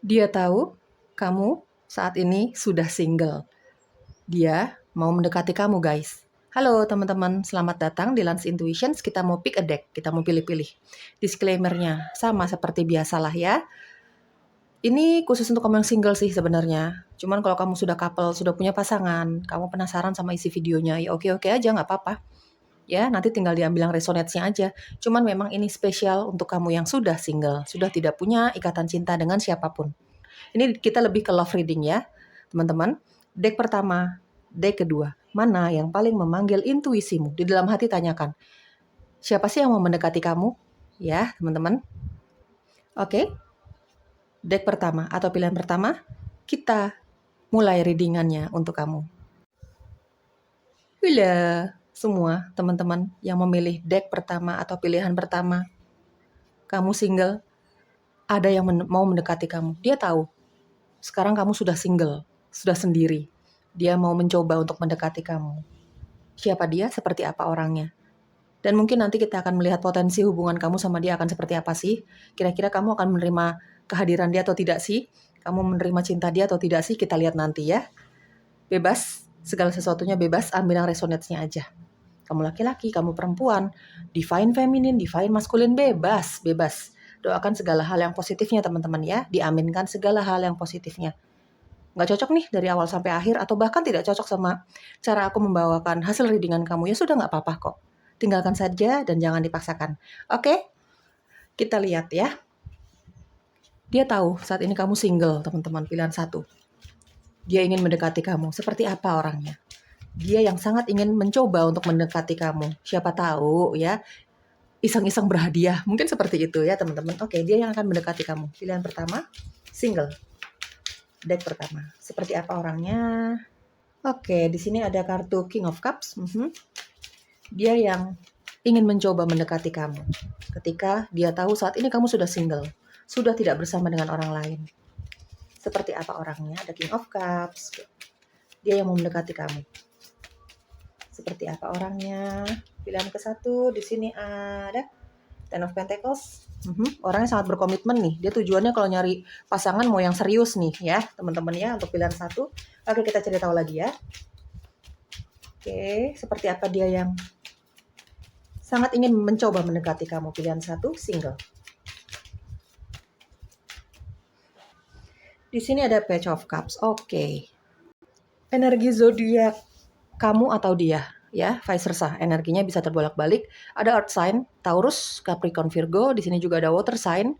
Dia tahu kamu saat ini sudah single. Dia mau mendekati kamu, guys. Halo teman-teman, selamat datang di Lance Intuitions. Kita mau pick a deck, kita mau pilih-pilih. Disclaimer-nya sama seperti biasalah ya. Ini khusus untuk kamu yang single sih sebenarnya. Cuman kalau kamu sudah couple, sudah punya pasangan, kamu penasaran sama isi videonya, ya oke-oke aja, nggak apa-apa. Ya, nanti tinggal diambil yang resonate-nya aja. Cuman memang ini spesial untuk kamu yang sudah single, sudah tidak punya ikatan cinta dengan siapapun. Ini kita lebih ke love reading ya, teman-teman. Deck pertama, deck kedua. Mana yang paling memanggil intuisimu? Di dalam hati tanyakan, siapa sih yang mau mendekati kamu? Ya, teman-teman. Oke, deck pertama atau pilihan pertama, kita mulai readingannya untuk kamu. Bila semua teman-teman yang memilih deck pertama atau pilihan pertama, kamu single, ada yang mau mendekati kamu. Dia tahu, sekarang kamu sudah single, sudah sendiri. Dia mau mencoba untuk mendekati kamu. Siapa dia, seperti apa orangnya. Dan mungkin nanti kita akan melihat potensi hubungan kamu sama dia akan seperti apa sih. Kira-kira kamu akan menerima kehadiran dia atau tidak sih? Kamu menerima cinta dia atau tidak sih? Kita lihat nanti ya. Bebas, segala sesuatunya bebas, ambil yang resonate-nya aja. Kamu laki-laki, kamu perempuan, divine feminine, divine masculine, bebas, bebas. Doakan segala hal yang positifnya teman-teman ya. Diaminkan segala hal yang positifnya. Nggak cocok nih dari awal sampai akhir, atau bahkan tidak cocok sama cara aku membawakan hasil readingan kamu, ya sudah nggak apa-apa kok. Tinggalkan saja dan jangan dipaksakan. Oke, kita lihat ya. Dia tahu saat ini kamu single, teman-teman, pilihan satu. Dia ingin mendekati kamu. Seperti apa orangnya? Dia yang sangat ingin mencoba untuk mendekati kamu. Siapa tahu ya, iseng-iseng berhadiah. Mungkin seperti itu ya teman-teman. Oke, dia yang akan mendekati kamu. Pilihan pertama, single. Deck pertama. Seperti apa orangnya? Oke, di sini ada kartu King of Cups. Dia yang ingin mencoba mendekati kamu. Ketika dia tahu saat ini kamu sudah single. Sudah tidak bersama dengan orang lain. Seperti apa orangnya? Ada King of Cups. Dia yang mau mendekati kamu. Seperti apa orangnya? Pilihan ke satu. Di sini ada Ten of Pentacles. Orangnya sangat berkomitmen nih. Dia tujuannya kalau nyari pasangan mau yang serius nih ya, teman-teman ya, untuk pilihan satu. Oke, kita cari tahu lagi ya. Oke, seperti apa dia yang sangat ingin mencoba mendekati kamu, pilihan satu, single. Di sini ada Page of Cups. Oke. Energi zodiak kamu atau dia ya, vice versa. Energinya bisa terbolak-balik. Ada Earth sign, Taurus, Capricorn, Virgo. Di sini juga ada water sign,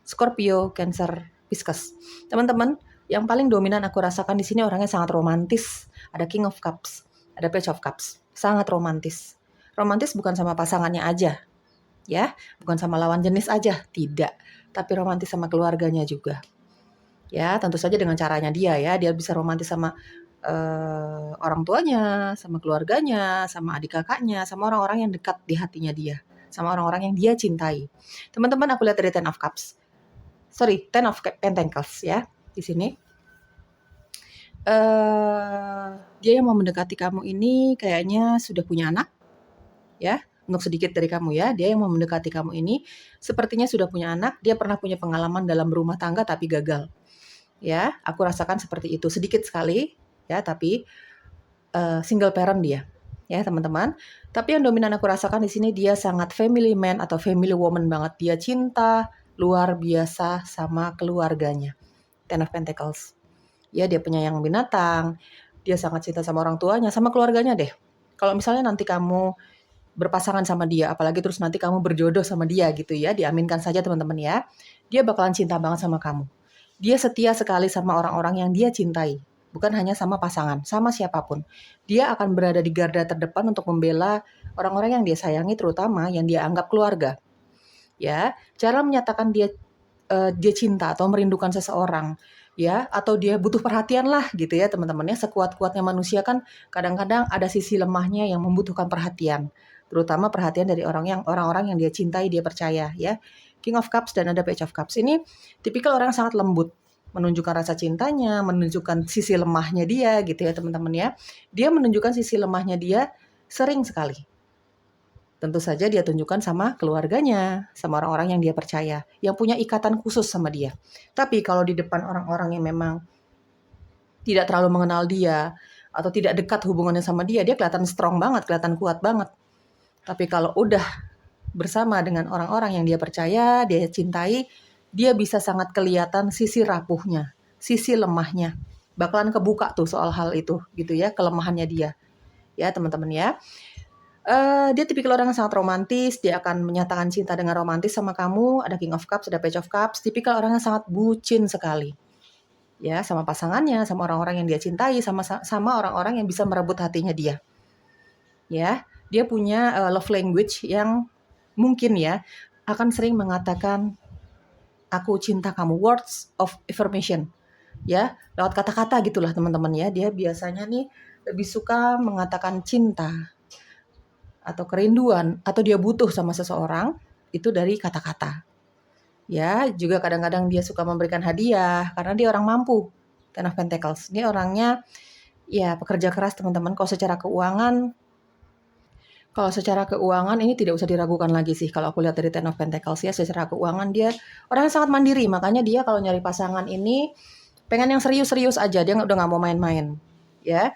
Scorpio, Cancer, Pisces. Teman-teman, yang paling dominan aku rasakan di sini orangnya sangat romantis. Ada King of Cups, ada Page of Cups. Sangat romantis. Romantis bukan sama pasangannya aja, ya, bukan sama lawan jenis aja, tidak. Tapi romantis sama keluarganya juga. Ya, tentu saja dengan caranya dia ya. Dia bisa romantis sama orang tuanya, sama keluarganya, sama adik kakaknya, sama orang-orang yang dekat di hatinya dia, sama orang-orang yang dia cintai. Teman-teman, aku lihat dari Ten of Cups. Sorry, Ten of Pentacles ya di sini. Dia yang mau mendekati kamu ini kayaknya sudah punya anak, ya. Untuk sedikit dari kamu ya, dia yang mau mendekati kamu ini sepertinya sudah punya anak. Dia pernah punya pengalaman dalam berumah tangga tapi gagal. Ya, aku rasakan seperti itu sedikit sekali ya, tapi single parent dia, ya teman-teman. Tapi yang dominan aku rasakan di sini dia sangat family man atau family woman banget. Dia cinta luar biasa sama keluarganya. Ten of Pentacles. Ya, dia penyayang binatang. Dia sangat cinta sama orang tuanya, sama keluarganya deh. Kalau misalnya nanti kamu berpasangan sama dia, apalagi terus nanti kamu berjodoh sama dia gitu ya, diaminkan saja teman-teman ya. Dia bakalan cinta banget sama kamu. Dia setia sekali sama orang-orang yang dia cintai. Bukan hanya sama pasangan, sama siapapun. Dia akan berada di garda terdepan untuk membela orang-orang yang dia sayangi, terutama yang dia anggap keluarga. Ya, cara menyatakan dia cinta atau merindukan seseorang, ya, atau dia butuh perhatian lah gitu ya teman-teman ya. Sekuat-kuatnya manusia kan kadang-kadang ada sisi lemahnya yang membutuhkan perhatian, terutama perhatian dari orang-orang yang dia cintai, dia percaya ya. King of Cups dan ada Page of Cups ini tipikal orang sangat lembut, menunjukkan rasa cintanya, menunjukkan sisi lemahnya dia gitu ya teman-teman ya. Dia menunjukkan sisi lemahnya dia sering sekali. Tentu saja dia tunjukkan sama keluarganya, sama orang-orang yang dia percaya, yang punya ikatan khusus sama dia. Tapi kalau di depan orang-orang yang memang tidak terlalu mengenal dia, atau tidak dekat hubungannya sama dia, dia kelihatan strong banget, kelihatan kuat banget. Tapi kalau udah bersama dengan orang-orang yang dia percaya, dia cintai, dia bisa sangat kelihatan sisi rapuhnya, sisi lemahnya. Bakalan kebuka tuh soal hal itu, gitu ya, kelemahannya dia. Ya, teman-teman ya. Dia tipikal orang yang sangat romantis, dia akan menyatakan cinta dengan romantis sama kamu, ada King of Cups, ada Page of Cups, tipikal orang yang sangat bucin sekali. Ya, sama pasangannya, sama orang-orang yang dia cintai, sama orang-orang yang bisa merebut hatinya dia. Ya, dia punya love language yang mungkin ya akan sering mengatakan aku cinta kamu, words of affirmation. Ya, lewat kata-kata gitulah teman-teman ya. Dia biasanya nih lebih suka mengatakan cinta atau kerinduan atau dia butuh sama seseorang itu dari kata-kata. Ya, juga kadang-kadang dia suka memberikan hadiah karena dia orang mampu. Ten of Pentacles. Dia orangnya ya pekerja keras teman-teman. Kalau secara keuangan ini tidak usah diragukan lagi sih kalau aku lihat dari Ten of Pentacles ya, secara keuangan dia orang yang sangat mandiri, makanya dia kalau nyari pasangan ini pengen yang serius-serius aja, dia udah nggak mau main-main ya.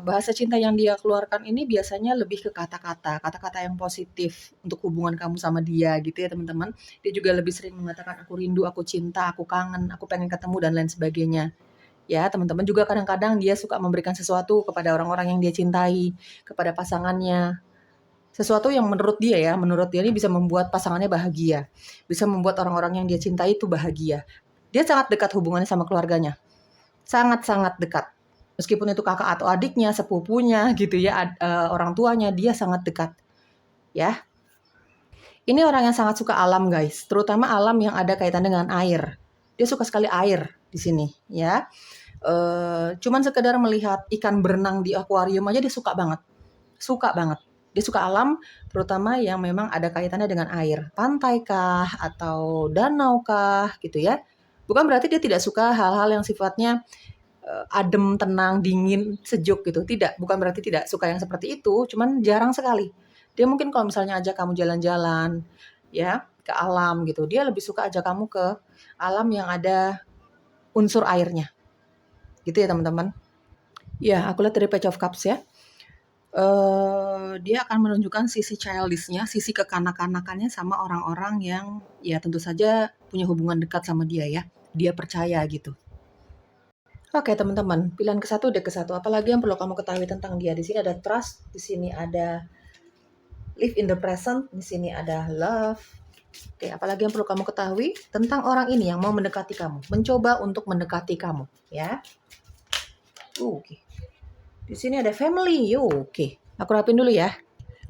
Bahasa cinta yang dia keluarkan ini biasanya lebih ke kata-kata yang positif untuk hubungan kamu sama dia gitu ya teman-teman. Dia juga lebih sering mengatakan aku rindu, aku cinta, aku kangen, aku pengen ketemu dan lain sebagainya. Ya, teman-teman juga kadang-kadang dia suka memberikan sesuatu kepada orang-orang yang dia cintai, kepada pasangannya. Sesuatu yang menurut dia ini bisa membuat pasangannya bahagia, bisa membuat orang-orang yang dia cintai itu bahagia. Dia sangat dekat hubungannya sama keluarganya, sangat-sangat dekat. Meskipun itu kakak atau adiknya, sepupunya gitu ya, orang tuanya, dia sangat dekat. Ya. Ini orang yang sangat suka alam guys, terutama alam yang ada kaitan dengan air. Dia suka sekali air di sini ya. Cuman sekedar melihat ikan berenang di akuarium aja dia suka banget. Suka banget. Dia suka alam, terutama yang memang ada kaitannya dengan air. Pantai kah atau danau kah gitu ya. Bukan berarti dia tidak suka hal-hal yang sifatnya adem, tenang, dingin, sejuk gitu. Tidak, bukan berarti tidak suka yang seperti itu, cuman jarang sekali. Dia mungkin kalau misalnya ajak kamu jalan-jalan ya ke alam gitu, dia lebih suka ajak kamu ke alam yang ada unsur airnya. Gitu ya teman-teman. Ya, aku lihat dari Page of Cups ya. Dia akan menunjukkan sisi childish-nya, sisi kekanak-kanakannya sama orang-orang yang ya tentu saja punya hubungan dekat sama dia ya. Dia percaya gitu. Oke teman-teman, pilihan ke-1 udah ke-1. Apalagi yang perlu kamu ketahui tentang dia? Di sini ada trust, di sini ada live in the present, di sini ada love. Oke, apalagi yang perlu kamu ketahui tentang orang ini yang mau mendekati kamu, mencoba untuk mendekati kamu, ya. Oke. Di sini ada family. Oke. Aku rapin dulu ya.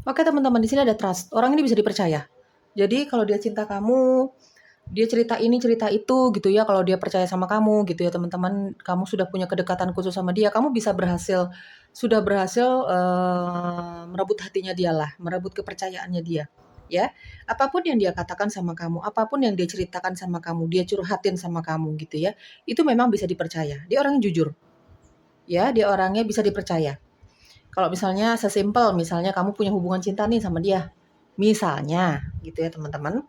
Oke teman-teman, di sini ada trust. Orang ini bisa dipercaya. Jadi kalau dia cinta kamu, dia cerita ini cerita itu gitu ya, kalau dia percaya sama kamu gitu ya teman-teman, kamu sudah punya kedekatan khusus sama dia, kamu sudah berhasil merebut hatinya dia lah, merebut kepercayaannya dia ya. Apapun yang dia katakan sama kamu, apapun yang dia ceritakan sama kamu, dia curhatin sama kamu gitu ya, itu memang bisa dipercaya. Dia orang yang jujur ya, dia orangnya bisa dipercaya. Kalau misalnya misalnya kamu punya hubungan cinta nih sama dia, misalnya gitu ya teman-teman,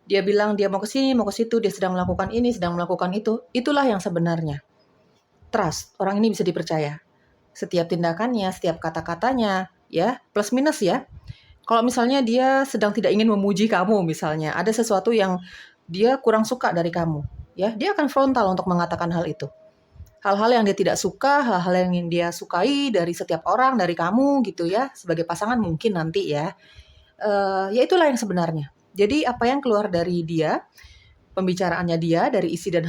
dia bilang dia mau ke sini, mau ke situ, dia sedang melakukan ini, sedang melakukan itu. Itulah yang sebenarnya. Trust, orang ini bisa dipercaya. Setiap tindakannya, setiap kata-katanya, ya, plus minus ya. Kalau misalnya dia sedang tidak ingin memuji kamu misalnya, ada sesuatu yang dia kurang suka dari kamu, ya, dia akan frontal untuk mengatakan hal itu. Hal-hal yang dia tidak suka, hal-hal yang dia sukai dari setiap orang, dari kamu gitu ya, sebagai pasangan mungkin nanti ya. Ya itulah yang sebenarnya. Jadi apa yang keluar dari dia, pembicaraannya dia, dari isi dan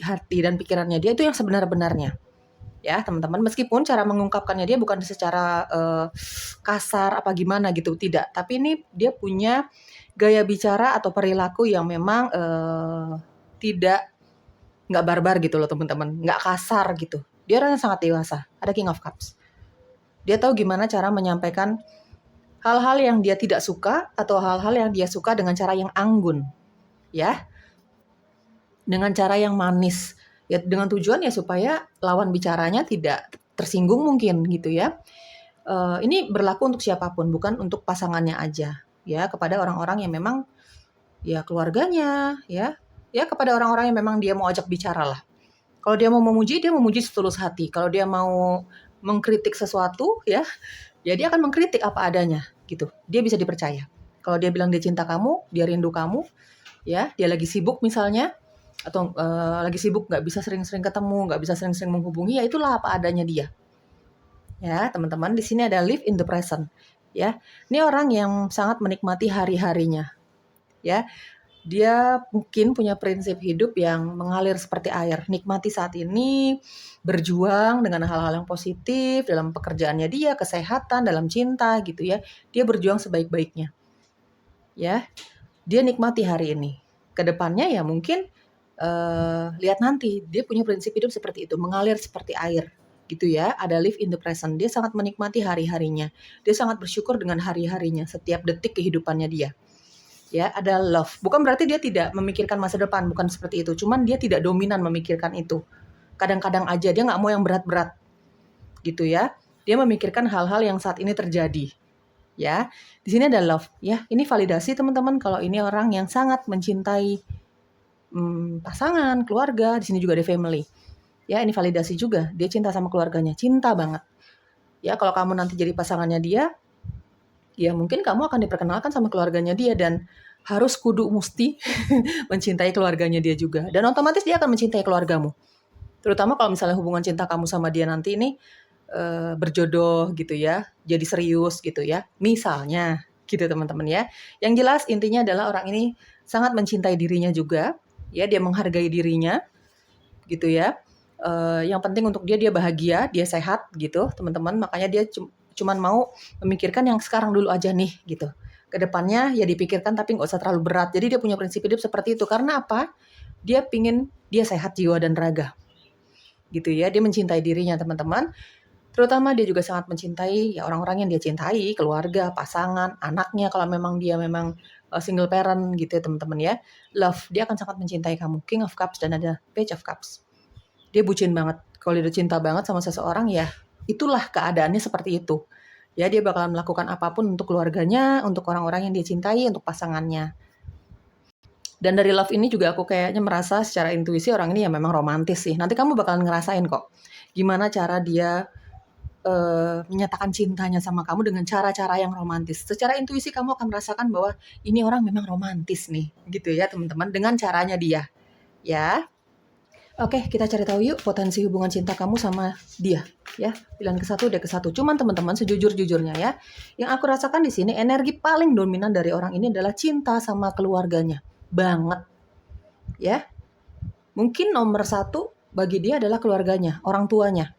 hati dan pikirannya dia itu yang sebenar-benarnya. Ya teman-teman, meskipun cara mengungkapkannya dia bukan secara kasar apa gimana gitu, tidak. Tapi ini dia punya gaya bicara atau perilaku yang memang nggak barbar gitu loh teman-teman, nggak kasar gitu. Dia orang yang sangat dewasa, ada King of Cups. Dia tahu gimana cara menyampaikan hal-hal yang dia tidak suka atau hal-hal yang dia suka dengan cara yang anggun. Ya. Dengan cara yang manis. Ya dengan tujuan ya supaya lawan bicaranya tidak tersinggung mungkin gitu ya. Ini berlaku untuk siapapun, bukan untuk pasangannya aja, ya, kepada orang-orang yang memang ya keluarganya, ya kepada orang-orang yang memang dia mau ajak bicara lah. Kalau dia memuji setulus hati. Kalau dia mau mengkritik sesuatu, ya dia akan mengkritik apa adanya, gitu. Dia bisa dipercaya. Kalau dia bilang dia cinta kamu, dia rindu kamu, ya, dia lagi sibuk misalnya, atau lagi sibuk nggak bisa sering-sering ketemu, nggak bisa sering-sering menghubungi, ya itulah apa adanya dia. Ya, teman-teman, di sini ada live in the present. Ya, ini orang yang sangat menikmati hari-harinya. Ya, dia mungkin punya prinsip hidup yang mengalir seperti air. Nikmati saat ini, berjuang dengan hal-hal yang positif dalam pekerjaannya dia, kesehatan, dalam cinta gitu ya. Dia berjuang sebaik-baiknya. Ya, dia nikmati hari ini. Kedepannya ya mungkin lihat nanti. Dia punya prinsip hidup seperti itu, mengalir seperti air gitu ya. Ada live in the present. Dia sangat menikmati hari-harinya. Dia sangat bersyukur dengan hari-harinya, setiap detik kehidupannya dia. Ya, ada love. Bukan berarti dia tidak memikirkan masa depan, bukan seperti itu. Cuman dia tidak dominan memikirkan itu. Kadang-kadang aja dia nggak mau yang berat-berat, gitu ya. Dia memikirkan hal-hal yang saat ini terjadi. Ya, di sini ada love. Ya, ini validasi teman-teman kalau ini orang yang sangat mencintai pasangan, keluarga. Di sini juga ada family. Ya, ini validasi juga. Dia cinta sama keluarganya, cinta banget. Ya, kalau kamu nanti jadi pasangannya dia, ya mungkin kamu akan diperkenalkan sama keluarganya dia dan harus kudu musti mencintai keluarganya dia juga. Dan otomatis dia akan mencintai keluargamu. Terutama kalau misalnya hubungan cinta kamu sama dia nanti ini berjodoh gitu ya, jadi serius gitu ya. Misalnya gitu teman-teman ya. Yang jelas intinya adalah orang ini sangat mencintai dirinya juga. Ya, dia menghargai dirinya gitu ya. Yang penting untuk dia bahagia, dia sehat gitu teman-teman. Makanya dia cuman mau memikirkan yang sekarang dulu aja nih gitu. Kedepannya ya dipikirkan tapi nggak usah terlalu berat. Jadi dia punya prinsip hidup seperti itu. Karena apa? Dia sehat jiwa dan raga. Gitu ya, dia mencintai dirinya teman-teman. Terutama dia juga sangat mencintai ya orang-orang yang dia cintai, keluarga, pasangan, anaknya kalau memang dia single parent gitu ya teman-teman ya. Love, dia akan sangat mencintai kamu. King of Cups dan ada Page of Cups. Dia bucin banget. Kalau dia udah cinta banget sama seseorang ya itulah keadaannya seperti itu. Ya, dia bakalan melakukan apapun untuk keluarganya, untuk orang-orang yang dia cintai, untuk pasangannya. Dan dari love ini juga aku kayaknya merasa secara intuisi orang ini ya memang romantis sih. Nanti kamu bakalan ngerasain kok gimana cara dia menyatakan cintanya sama kamu dengan cara-cara yang romantis. Secara intuisi kamu akan merasakan bahwa ini orang memang romantis nih, gitu ya teman-teman, dengan caranya dia. Ya, oke, kita cari tahu yuk potensi hubungan cinta kamu sama dia. Ya, pilihan ke-1 udah ke-1. Cuman teman-teman sejujur-jujurnya ya, yang aku rasakan di sini energi paling dominan dari orang ini adalah cinta sama keluarganya, banget. Ya, mungkin nomor 1 bagi dia adalah keluarganya, orang tuanya.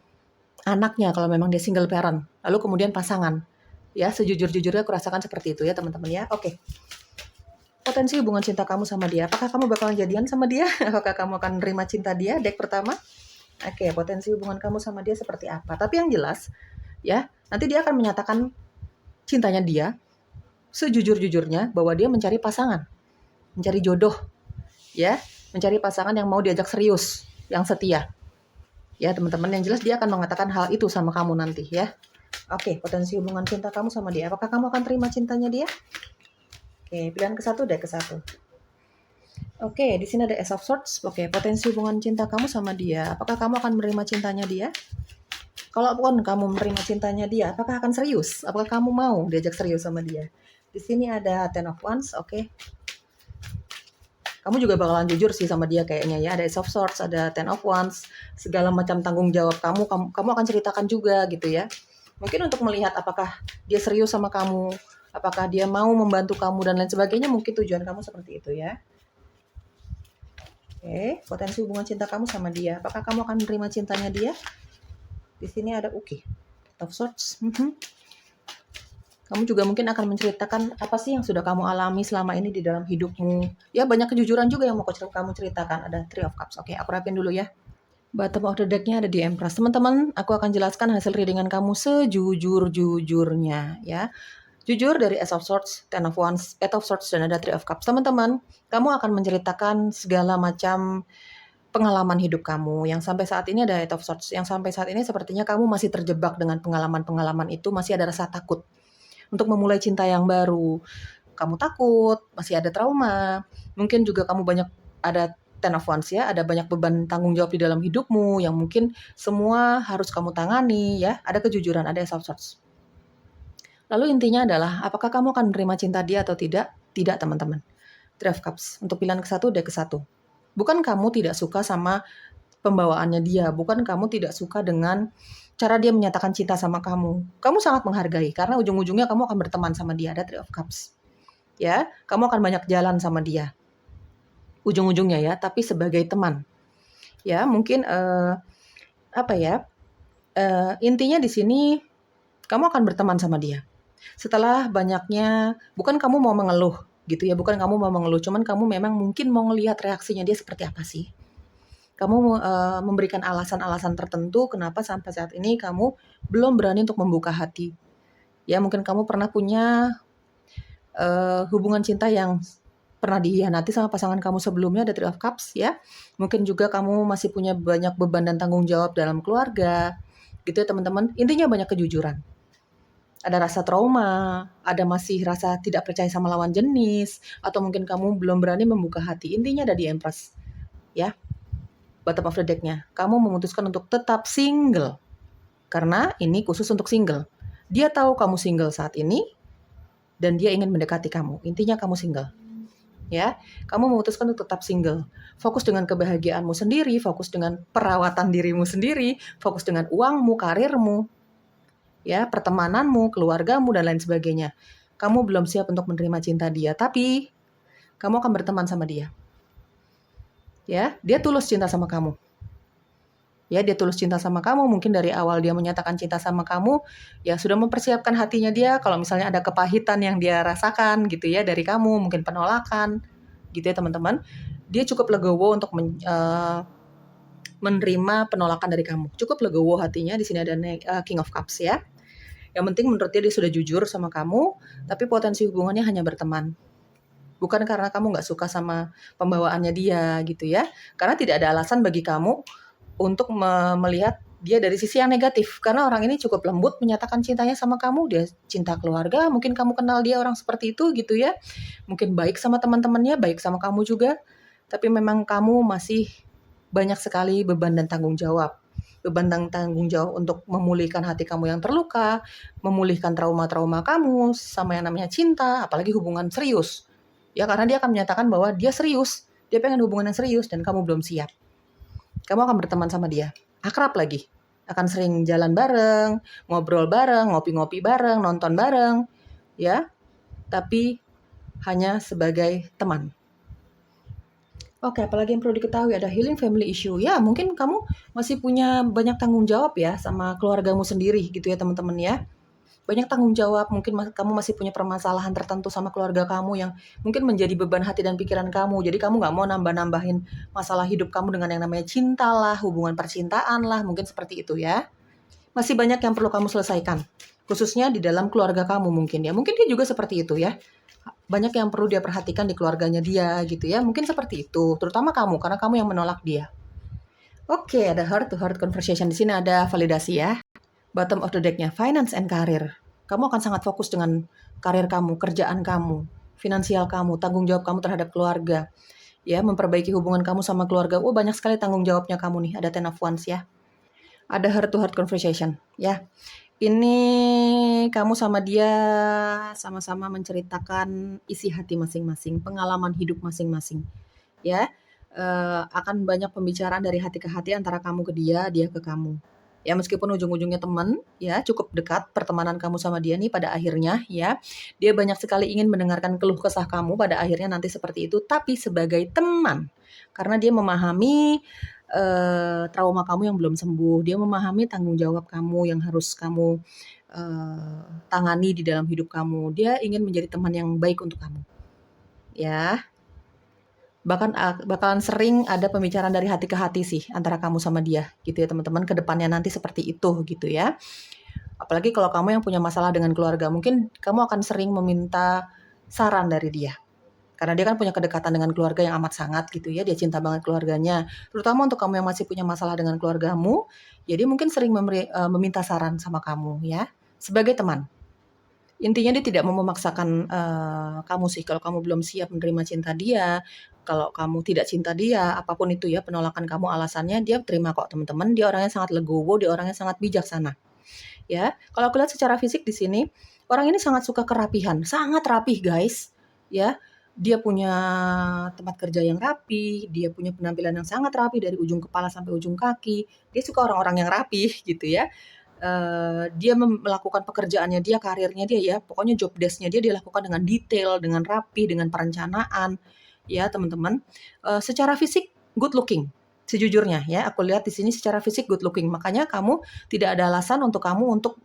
Anaknya kalau memang dia single parent, lalu kemudian pasangan. Ya, sejujur-jujurnya aku rasakan seperti itu ya teman-teman ya. Oke. Potensi hubungan cinta kamu sama dia. Apakah kamu bakalan jadian sama dia? Apakah kamu akan menerima cinta dia? Deck pertama. Oke, potensi hubungan kamu sama dia seperti apa? Tapi yang jelas, ya, nanti dia akan menyatakan cintanya dia sejujur-jujurnya bahwa dia mencari pasangan, mencari jodoh, ya, mencari pasangan yang mau diajak serius, yang setia. Ya teman-teman, yang jelas dia akan mengatakan hal itu sama kamu nanti ya. Oke, potensi hubungan cinta kamu sama dia. Apakah kamu akan terima cintanya dia? Oke, pilihan ke-1 deh ke-1. Oke, di sini ada Ace of Swords. Oke, potensi hubungan cinta kamu sama dia. Apakah kamu akan menerima cintanya dia? Kalaupun kamu menerima cintanya dia, apakah akan serius? Apakah kamu mau diajak serius sama dia? Di sini ada Ten of Wands. Oke. Kamu juga bakalan jujur sih sama dia kayaknya ya. Ada Ace of Swords, ada Ten of Wands, segala macam tanggung jawab kamu akan ceritakan juga gitu ya. Mungkin untuk melihat apakah dia serius sama kamu, apakah dia mau membantu kamu dan lain sebagainya, mungkin tujuan kamu seperti itu ya. Oke, potensi hubungan cinta kamu sama dia. Apakah kamu akan menerima cintanya dia? Di sini ada of Swords. Kamu juga mungkin akan menceritakan apa sih yang sudah kamu alami selama ini di dalam hidupmu. Ya, banyak kejujuran juga yang mau kamu ceritakan. Ada Three of Cups. Oke, aku rapin dulu ya. Bottom of the deck-nya ada di Empress. Teman-teman, aku akan jelaskan hasil readingan kamu sejujur-jujurnya ya. Jujur dari Ace of Swords, Ten of Wands, Eight of Swords, dan ada Three of Cups. Teman-teman, kamu akan menceritakan segala macam pengalaman hidup kamu yang sampai saat ini ada Eight of Swords, yang sampai saat ini sepertinya kamu masih terjebak dengan pengalaman-pengalaman itu, masih ada rasa takut untuk memulai cinta yang baru. Kamu takut, masih ada trauma, mungkin juga kamu banyak ada Ten of Wands ya, ada banyak beban tanggung jawab di dalam hidupmu yang mungkin semua harus kamu tangani ya, ada kejujuran, ada Ace of Swords. Lalu intinya adalah, apakah kamu akan menerima cinta dia atau tidak? Tidak, teman-teman. Three of Cups. Untuk pilihan ke-1, deck ke-1. Bukan kamu tidak suka sama pembawaannya dia, bukan kamu tidak suka dengan cara dia menyatakan cinta sama kamu. Kamu sangat menghargai, karena ujung-ujungnya kamu akan berteman sama dia, ada Three of Cups. Ya, kamu akan banyak jalan sama dia. Ujung-ujungnya ya, tapi sebagai teman. Ya, mungkin intinya di sini kamu akan berteman sama dia. Setelah banyaknya, bukan kamu mau mengeluh gitu ya, bukan kamu mau mengeluh, cuman kamu memang mungkin mau ngelihat reaksinya dia seperti apa sih. Kamu memberikan alasan-alasan tertentu kenapa sampai saat ini kamu belum berani untuk membuka hati. Ya, mungkin kamu pernah punya hubungan cinta yang pernah dihianati sama pasangan kamu sebelumnya, ada Three of Cups ya. Mungkin juga kamu masih punya banyak beban dan tanggung jawab dalam keluarga, gitu ya teman-teman. Intinya banyak kejujuran. Ada rasa trauma, ada masih rasa tidak percaya sama lawan jenis, atau mungkin kamu belum berani membuka hati. Intinya ada di Empress, ya. Bottom of the deck-nya. Kamu memutuskan untuk tetap single. Karena ini khusus untuk single. Dia tahu kamu single saat ini, dan dia ingin mendekati kamu. Intinya kamu single. Ya, kamu memutuskan untuk tetap single. Fokus dengan kebahagiaanmu sendiri, fokus dengan perawatan dirimu sendiri, fokus dengan uangmu, karirmu, ya, pertemananmu, keluargamu, dan lain sebagainya. Kamu belum siap untuk menerima cinta dia, tapi kamu akan berteman sama dia. Ya, dia tulus cinta sama kamu. Ya, dia tulus cinta sama kamu, mungkin dari awal dia menyatakan cinta sama kamu, ya sudah mempersiapkan hatinya dia, kalau misalnya ada kepahitan yang dia rasakan gitu ya dari kamu, mungkin penolakan, gitu ya teman-teman. Dia cukup legowo untuk menerima penolakan dari kamu. Cukup legowo hatinya, di sini ada King of Cups ya. Yang penting menurut dia sudah jujur sama kamu, tapi potensi hubungannya hanya berteman. Bukan karena kamu nggak suka sama pembawaannya dia gitu ya. Karena tidak ada alasan bagi kamu untuk melihat dia dari sisi yang negatif. Karena orang ini cukup lembut menyatakan cintanya sama kamu. Dia cinta keluarga, mungkin kamu kenal dia orang seperti itu gitu ya. Mungkin baik sama teman-temannya, baik sama kamu juga. Tapi memang kamu masih banyak sekali beban dan tanggung jawab. Beban dan tanggung jawab untuk memulihkan hati kamu yang terluka, memulihkan trauma-trauma kamu sama yang namanya cinta, apalagi hubungan serius. Ya, karena dia akan menyatakan bahwa dia serius, dia pengen hubungan yang serius dan kamu belum siap. Kamu akan berteman sama dia, akrab lagi. Akan sering jalan bareng, ngobrol bareng, ngopi-ngopi bareng, nonton bareng, ya. Tapi hanya sebagai teman. Oke, apalagi yang perlu diketahui, ada healing family issue. Ya, mungkin kamu masih punya banyak tanggung jawab ya sama keluargamu sendiri gitu ya teman-teman ya. Banyak tanggung jawab, mungkin kamu masih punya permasalahan tertentu sama keluarga kamu yang mungkin menjadi beban hati dan pikiran kamu. Jadi kamu nggak mau nambah-nambahin masalah hidup kamu dengan yang namanya cinta lah, hubungan percintaan lah, mungkin seperti itu ya. Masih banyak yang perlu kamu selesaikan, khususnya di dalam keluarga kamu mungkin ya. Mungkin dia juga seperti itu ya. Banyak yang perlu dia perhatikan di keluarganya dia gitu ya. Mungkin seperti itu, terutama kamu karena kamu yang menolak dia. Oke, ada heart to heart conversation. Di sini ada validasi ya. Bottom of the deck-nya, finance and career. Kamu akan sangat fokus dengan karir kamu, kerjaan kamu, finansial kamu, tanggung jawab kamu terhadap keluarga. Ya, memperbaiki hubungan kamu sama keluarga. Banyak sekali tanggung jawabnya kamu nih. Ada Ten of Wands ya. Ada heart to heart conversation ya. Ini kamu sama dia sama-sama menceritakan isi hati masing-masing, pengalaman hidup masing-masing. Ya, akan banyak pembicaraan dari hati ke hati antara kamu ke dia, dia ke kamu. Ya, meskipun ujung-ujungnya teman, ya cukup dekat pertemanan kamu sama dia nih pada akhirnya ya. Dia banyak sekali ingin mendengarkan keluh kesah kamu pada akhirnya nanti seperti itu, tapi sebagai teman. Karena dia memahami trauma kamu yang belum sembuh, dia memahami tanggung jawab kamu yang harus kamu tangani di dalam hidup kamu. Dia ingin menjadi teman yang baik untuk kamu. Ya. Bakalan sering ada pembicaraan dari hati ke hati sih antara kamu sama dia gitu ya teman-teman, ke depannya nanti seperti itu gitu ya. Apalagi kalau kamu yang punya masalah dengan keluarga, mungkin kamu akan sering meminta saran dari dia. Karena dia kan punya kedekatan dengan keluarga yang amat sangat gitu ya, dia cinta banget keluarganya. Terutama untuk kamu yang masih punya masalah dengan keluargamu, jadi mungkin sering meminta saran sama kamu ya, sebagai teman. Intinya dia tidak mau memaksakan, kamu sih, kalau kamu belum siap menerima cinta dia, kalau kamu tidak cinta dia, apapun itu ya penolakan kamu alasannya, dia terima kok teman-teman, dia orangnya sangat legowo, dia orangnya sangat bijaksana, ya. Kalau aku lihat secara fisik di sini, orang ini sangat suka kerapihan, sangat rapih guys, ya. Dia punya tempat kerja yang rapi, dia punya penampilan yang sangat rapi dari ujung kepala sampai ujung kaki, dia suka orang-orang yang rapih gitu ya. Dia melakukan pekerjaannya dia, karirnya dia ya, pokoknya job desk-nya dia lakukan dengan detail, dengan rapi, dengan perencanaan, ya teman-teman. Secara fisik good looking, sejujurnya ya, aku lihat di sini secara fisik good looking, makanya kamu tidak ada alasan untuk kamu untuk,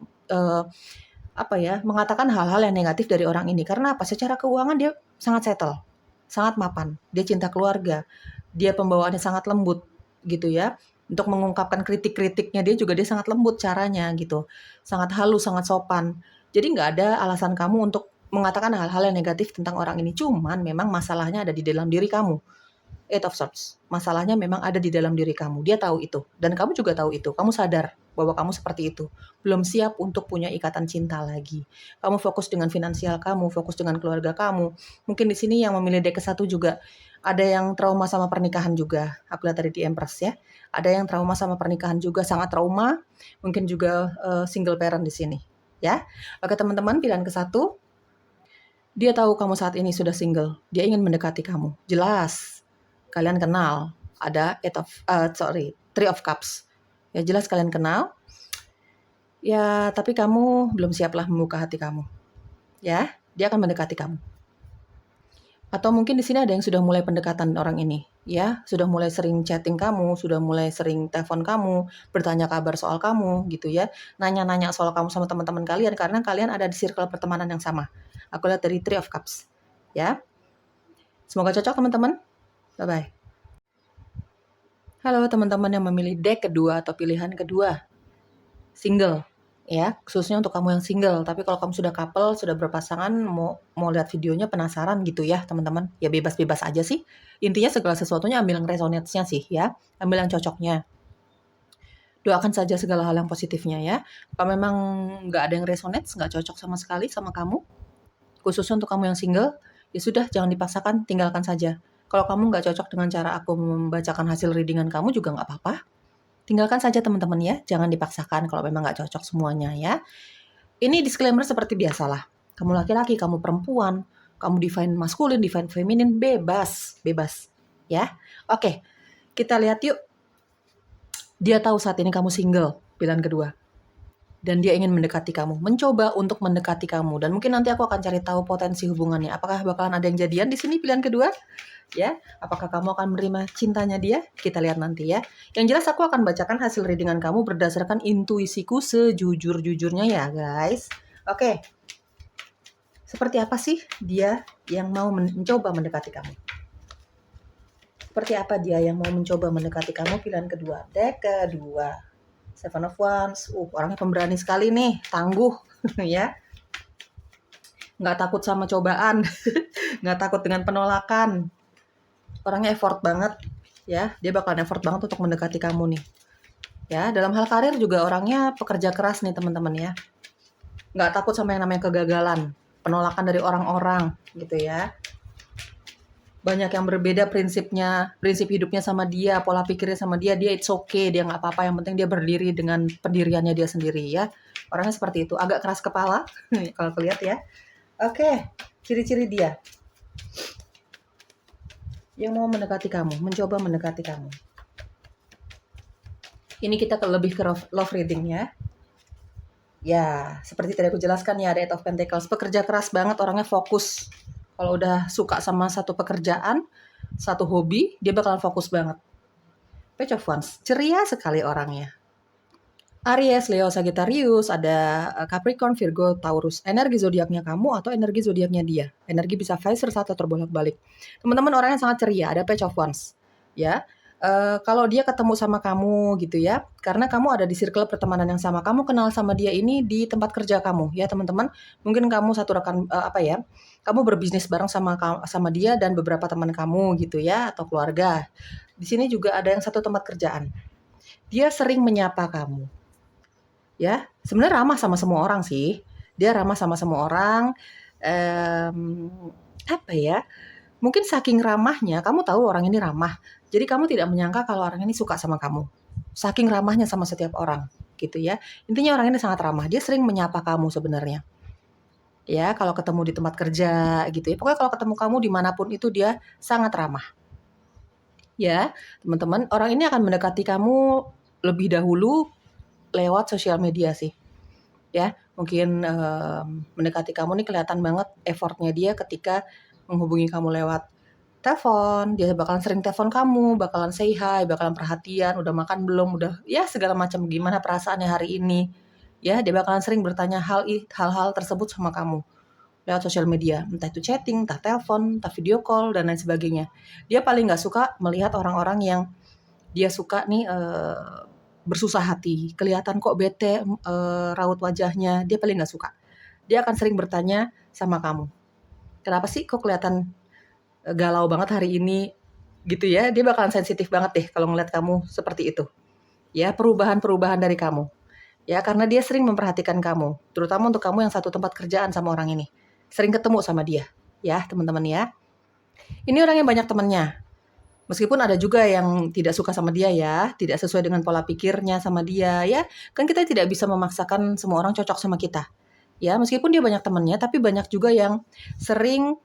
mengatakan hal-hal yang negatif dari orang ini. Karena apa? Secara keuangan dia sangat settle, sangat mapan, dia cinta keluarga, dia pembawaannya sangat lembut gitu ya. Untuk mengungkapkan kritik-kritiknya dia sangat lembut caranya gitu. Sangat halus, sangat sopan. Jadi nggak ada alasan kamu untuk mengatakan hal-hal yang negatif tentang orang ini. Cuman memang masalahnya ada di dalam diri kamu. Eight of Swords. Masalahnya memang ada di dalam diri kamu. Dia tahu itu. Dan kamu juga tahu itu. Kamu sadar bahwa kamu seperti itu. Belum siap untuk punya ikatan cinta lagi. Kamu fokus dengan finansial kamu, fokus dengan keluarga kamu. Mungkin di sini yang memilih deck ke-1 juga ada yang trauma sama pernikahan juga. Aku lihat tadi di Empress ya. Ada yang trauma sama pernikahan juga, sangat trauma. Mungkin juga single parent di sini. Ya. Oke teman-teman, pilihan ke-1. Dia tahu kamu saat ini sudah single. Dia ingin mendekati kamu. Jelas. Kalian kenal, ada Three of Cups. Ya jelas kalian kenal. Ya, tapi kamu belum siaplah membuka hati kamu. Ya, dia akan mendekati kamu. Atau mungkin di sini ada yang sudah mulai pendekatan orang ini, ya, sudah mulai sering chatting kamu, sudah mulai sering telepon kamu, bertanya kabar soal kamu gitu ya. Nanya-nanya soal kamu sama teman-teman kalian karena kalian ada di circle pertemanan yang sama. Aku lihat dari Three of Cups. Ya. Semoga cocok teman-teman. Bye-bye. Halo teman-teman yang memilih deck kedua atau pilihan kedua. Single, ya. Khususnya untuk kamu yang single. Tapi kalau kamu sudah couple, sudah berpasangan, mau lihat videonya penasaran gitu ya teman-teman. Ya bebas-bebas aja sih. Intinya segala sesuatunya ambil yang resonates-nya sih ya. Ambil yang cocoknya. Doakan saja segala hal yang positifnya ya. Kalau memang nggak ada yang resonates, nggak cocok sama sekali sama kamu, khususnya untuk kamu yang single, ya sudah jangan dipaksakan, tinggalkan saja. Kalau kamu nggak cocok dengan cara aku membacakan hasil readingan kamu juga nggak apa-apa. Tinggalkan saja teman-teman ya, jangan dipaksakan kalau memang nggak cocok semuanya ya. Ini disclaimer seperti biasalah. Kamu laki-laki, kamu perempuan, kamu define maskulin, define feminin, bebas, bebas. Ya, oke. Kita lihat yuk. Dia tahu saat ini kamu single, pilihan kedua. Dan dia ingin mendekati kamu, mencoba untuk mendekati kamu. Dan mungkin nanti aku akan cari tahu potensi hubungannya. Apakah bakalan ada yang jadian di sini pilihan kedua? Ya, apakah kamu akan menerima cintanya dia? Kita lihat nanti ya. Yang jelas aku akan bacakan hasil readingan kamu berdasarkan intuisiku sejujur-jujurnya ya guys. Oke. Seperti apa sih dia yang mau mencoba mendekati kamu? Seperti apa dia yang mau mencoba mendekati kamu pilihan kedua? Deck kedua. Seven of Wands, orangnya pemberani sekali nih, tangguh, ya. Nggak takut sama cobaan, nggak takut dengan penolakan. Orangnya effort banget, ya. Dia bakalan effort banget untuk mendekati kamu nih. Ya, dalam hal karir juga orangnya pekerja keras nih teman-teman ya. Nggak takut sama yang namanya kegagalan, penolakan dari orang-orang, gitu ya. Banyak yang berbeda prinsip hidupnya sama dia, pola pikirnya sama dia it's okay, dia nggak apa-apa, yang penting dia berdiri dengan pendiriannya dia sendiri ya. Orangnya seperti itu, agak keras kepala, kalau lihat ya. Oke, ciri-ciri dia. Yang mau mendekati kamu, mencoba mendekati kamu. Ini kita lebih ke love reading ya. Ya, seperti tadi aku jelaskan ya, ada Eight of Pentacles, pekerja keras banget, orangnya fokus. Kalau udah suka sama satu pekerjaan, satu hobi, dia bakalan fokus banget. Page of Wands, ceria sekali orangnya. Aries, Leo, Sagittarius, ada Capricorn, Virgo, Taurus. Energi zodiaknya kamu atau energi zodiaknya dia. Energi bisa vice versa atau terbolak-balik. Teman-teman orangnya sangat ceria, ada Page of Wands. Ya, Kalau dia ketemu sama kamu gitu ya, karena kamu ada di circle pertemanan yang sama, kamu kenal sama dia ini di tempat kerja kamu ya teman-teman. Mungkin kamu satu rekan, apa ya, kamu berbisnis bareng sama dia dan beberapa teman kamu gitu ya, atau keluarga. Di sini juga ada yang satu tempat kerjaan. Dia sering menyapa kamu, ya. Sebenarnya ramah sama semua orang sih. Dia ramah sama semua orang, apa ya, mungkin saking ramahnya, kamu tahu orang ini ramah, jadi kamu tidak menyangka kalau orang ini suka sama kamu. Saking ramahnya sama setiap orang, gitu ya. Intinya orang ini sangat ramah, dia sering menyapa kamu sebenarnya. Ya, kalau ketemu di tempat kerja gitu ya. Pokoknya kalau ketemu kamu dimanapun itu dia sangat ramah. Ya, teman-teman, orang ini akan mendekati kamu lebih dahulu lewat sosial media sih. Ya, mungkin mendekati kamu nih kelihatan banget effortnya dia ketika menghubungi kamu lewat telepon, dia bakalan sering telepon kamu, bakalan say hi, bakalan perhatian, udah makan belum, udah ya segala macam gimana perasaannya hari ini. Ya, dia bakalan sering bertanya hal-hal tersebut sama kamu lewat sosial media, entah itu chatting, entah telepon, entah video call dan lain sebagainya. Dia paling nggak suka melihat orang-orang yang dia suka nih bersusah hati, kelihatan kok bete raut wajahnya, dia paling nggak suka. Dia akan sering bertanya sama kamu, kenapa sih kok kelihatan galau banget hari ini gitu ya, dia bakalan sensitif banget deh kalau ngeliat kamu seperti itu. Ya, perubahan-perubahan dari kamu. Ya, karena dia sering memperhatikan kamu, terutama untuk kamu yang satu tempat kerjaan sama orang ini. Sering ketemu sama dia, ya teman-teman ya. Ini orang yang banyak temannya. Meskipun ada juga yang tidak suka sama dia ya, tidak sesuai dengan pola pikirnya sama dia ya. Kan kita tidak bisa memaksakan semua orang cocok sama kita. Ya, meskipun dia banyak temannya, tapi banyak juga yang sering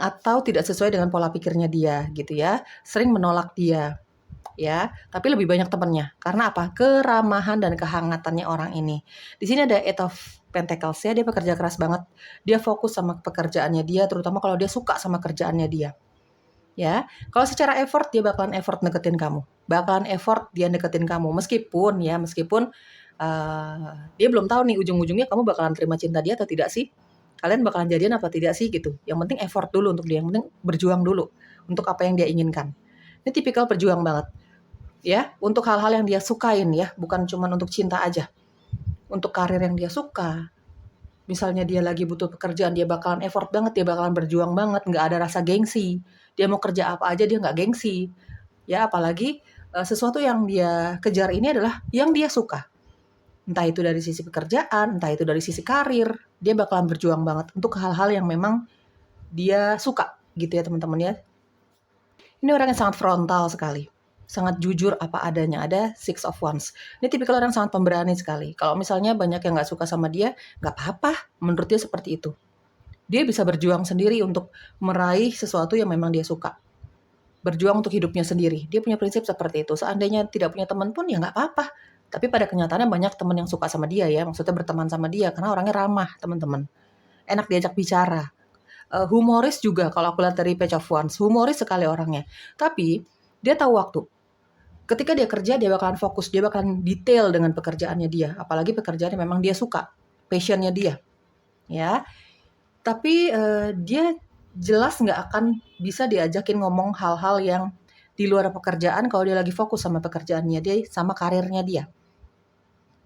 atau tidak sesuai dengan pola pikirnya dia gitu ya, sering menolak dia ya, tapi lebih banyak temannya. Karena apa? Keramahan dan kehangatannya orang ini. Di sini ada Eight of Pentacles ya, dia pekerja keras banget. Dia fokus sama pekerjaannya dia, terutama kalau dia suka sama kerjaannya dia. Ya, kalau secara effort dia bakalan effort deketin kamu. Bakalan effort dia deketin kamu meskipun dia belum tahu nih ujung-ujungnya kamu bakalan terima cinta dia atau tidak sih? Kalian bakalan jadian apa tidak sih gitu. Yang penting effort dulu untuk dia, yang penting berjuang dulu untuk apa yang dia inginkan. Ini tipikal berjuang banget. Ya, untuk hal-hal yang dia sukain ya, bukan cuma untuk cinta aja. Untuk karir yang dia suka. Misalnya dia lagi butuh pekerjaan, dia bakalan effort banget, dia bakalan berjuang banget, nggak ada rasa gengsi. Dia mau kerja apa aja dia nggak gengsi. Ya, apalagi sesuatu yang dia kejar ini adalah yang dia suka. Entah itu dari sisi pekerjaan, entah itu dari sisi karir, dia bakalan berjuang banget untuk hal-hal yang memang dia suka gitu ya teman-teman ya. Ini orang yang sangat frontal sekali, sangat jujur apa adanya, ada Six of Wands. Ini tipikal orang sangat pemberani sekali. Kalau misalnya banyak yang nggak suka sama dia, nggak apa-apa, menurut dia seperti itu. Dia bisa berjuang sendiri untuk meraih sesuatu yang memang dia suka. Berjuang untuk hidupnya sendiri. Dia punya prinsip seperti itu. Seandainya tidak punya teman pun ya nggak apa-apa. Tapi pada kenyataannya banyak teman yang suka sama dia ya, maksudnya berteman sama dia karena orangnya ramah, teman-teman. Enak diajak bicara. Humoris juga kalau aku lihat dari Page of Wands, humoris sekali orangnya. Tapi dia tahu waktu. Ketika dia kerja dia bakalan fokus, dia bakalan detail dengan pekerjaannya dia, apalagi pekerjaannya memang dia suka, passionnya dia. Ya. Tapi dia jelas nggak akan bisa diajakin ngomong hal-hal yang di luar pekerjaan kalau dia lagi fokus sama pekerjaannya dia, sama karirnya dia.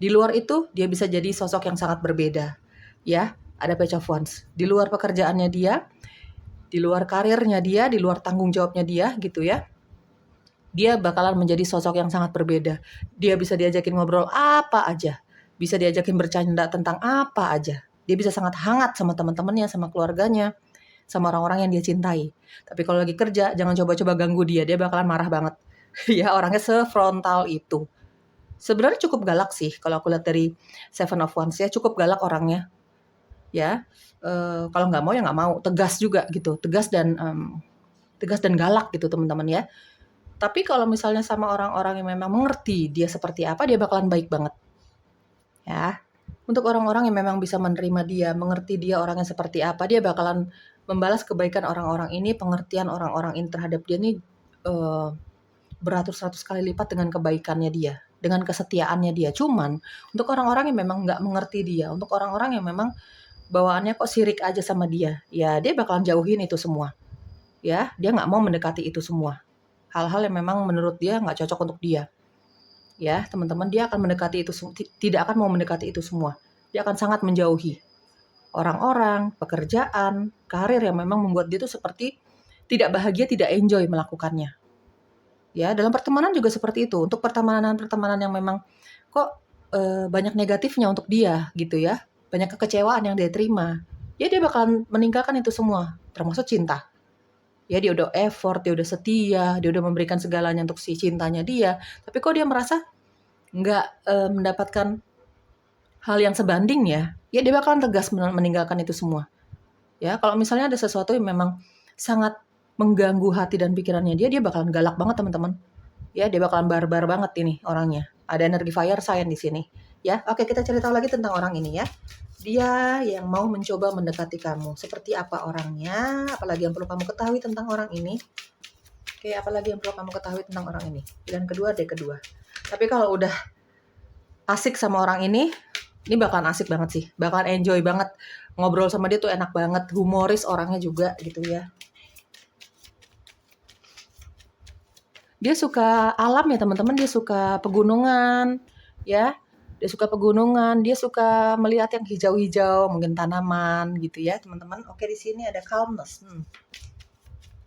Di luar itu dia bisa jadi sosok yang sangat berbeda. Ya, ada Page of Wands. Di luar pekerjaannya dia, di luar karirnya dia, di luar tanggung jawabnya dia gitu ya. Dia bakalan menjadi sosok yang sangat berbeda. Dia bisa diajakin ngobrol apa aja. Bisa diajakin bercanda tentang apa aja. Dia bisa sangat hangat sama teman-temannya, sama keluarganya, sama orang-orang yang dia cintai. Tapi kalau lagi kerja, jangan coba-coba ganggu dia. Dia bakalan marah banget. Ya, orangnya sefrontal itu. Sebenarnya cukup galak sih kalau aku lihat dari Seven of Wands ya, cukup galak orangnya. Ya, kalau nggak mau ya nggak mau, tegas juga gitu, tegas dan galak gitu teman-teman ya. Tapi kalau misalnya sama orang-orang yang memang mengerti dia seperti apa, dia bakalan baik banget. Ya. Untuk orang-orang yang memang bisa menerima dia, mengerti dia orangnya seperti apa, dia bakalan membalas kebaikan orang-orang ini, pengertian orang-orang ini terhadap dia ini beratus-ratus kali lipat dengan kebaikannya dia, dengan kesetiaannya dia. Cuman untuk orang-orang yang memang nggak mengerti dia, untuk orang-orang yang memang bawaannya kok sirik aja sama dia, ya dia bakalan jauhin itu semua. Ya, dia nggak mau mendekati itu semua. hal-hal yang memang menurut dia nggak cocok untuk dia. Ya, teman-teman, dia akan mendekati itu, tidak akan mau mendekati itu semua. Dia akan sangat menjauhi orang-orang, pekerjaan, karir yang memang membuat dia tuh seperti tidak bahagia, tidak enjoy melakukannya. Ya, dalam pertemanan juga seperti itu. Untuk pertemanan-pertemanan yang memang kok banyak negatifnya untuk dia gitu ya, banyak kekecewaan yang dia terima, ya dia bakalan meninggalkan itu semua, termasuk cinta. Ya dia udah effort, dia udah setia, dia udah memberikan segalanya untuk si cintanya dia, tapi kok dia merasa nggak mendapatkan hal yang sebanding ya dia bakalan tegas meninggalkan itu semua. Ya, kalau misalnya ada sesuatu yang memang sangat mengganggu hati dan pikirannya dia bakalan galak banget teman-teman. Ya, dia bakalan barbar banget ini orangnya. Ada energi fire sign di sini. Ya, oke kita cerita lagi tentang orang ini ya. Dia yang mau mencoba mendekati kamu. Seperti apa orangnya? Apalagi yang perlu kamu ketahui tentang orang ini? Oke, apalagi yang perlu kamu ketahui tentang orang ini? Pilihan kedua, dek kedua. Tapi kalau udah asik sama orang ini bakalan asik banget sih. Bakalan enjoy banget. Ngobrol sama dia tuh enak banget. Humoris orangnya juga gitu ya. Dia suka alam ya teman-teman, dia suka pegunungan ya, dia suka pegunungan, dia suka melihat yang hijau-hijau, mungkin tanaman gitu ya teman-teman. Oke, di sini ada calmness.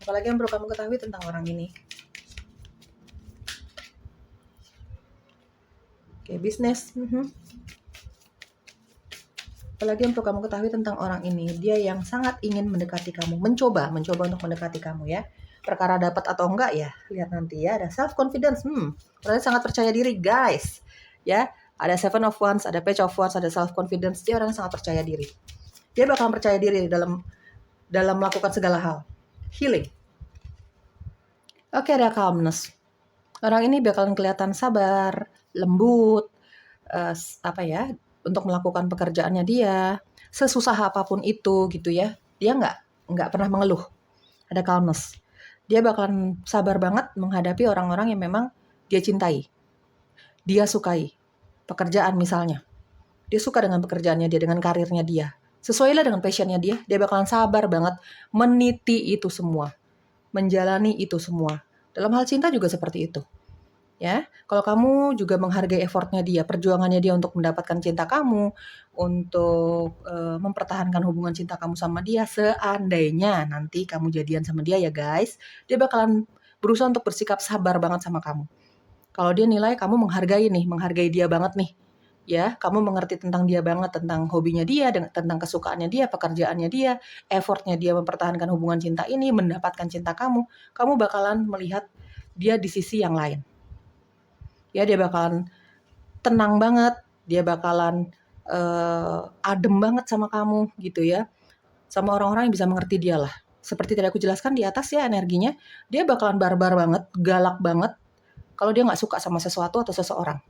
Apalagi yang perlu kamu ketahui tentang orang ini? Oke, bisnis. Apalagi yang perlu kamu ketahui tentang orang ini? Dia yang sangat ingin mendekati kamu, mencoba untuk mendekati kamu ya. Perkara dapat atau enggak ya, lihat nanti ya. Ada self confidence, orangnya sangat percaya diri guys ya. Ada 7 of Wands, ada Page of Wands, ada self confidence. Dia orang yang sangat percaya diri. Dia bakalan percaya diri dalam melakukan segala hal. Healing. Oke, ada calmness. Orang ini bakalan kelihatan sabar, lembut, untuk melakukan pekerjaannya dia, sesusah apapun itu gitu ya. Dia nggak pernah mengeluh. Ada calmness. Dia bakalan sabar banget menghadapi orang-orang yang memang dia cintai. Dia sukai. Pekerjaan misalnya. Dia suka dengan pekerjaannya dia, dengan karirnya dia. Sesuailah dengan passionnya dia bakalan sabar banget meniti itu semua. Menjalani itu semua. Dalam hal cinta juga seperti itu. Ya, kalau kamu juga menghargai effortnya dia, perjuangannya dia untuk mendapatkan cinta kamu, untuk mempertahankan hubungan cinta kamu sama dia, seandainya nanti kamu jadian sama dia ya guys, dia bakalan berusaha untuk bersikap sabar banget sama kamu. Kalau dia nilai kamu menghargai dia banget nih, ya, kamu mengerti tentang dia banget, tentang hobinya dia, tentang kesukaannya dia, pekerjaannya dia, effortnya dia mempertahankan hubungan cinta ini, mendapatkan cinta kamu bakalan melihat dia di sisi yang lain. Ya, dia bakalan tenang banget, dia bakalan adem banget sama kamu gitu ya. Sama orang-orang yang bisa mengerti dia lah. Seperti tadi aku jelaskan di atas ya energinya, dia bakalan barbar banget, galak banget kalau dia nggak suka sama sesuatu atau seseorang.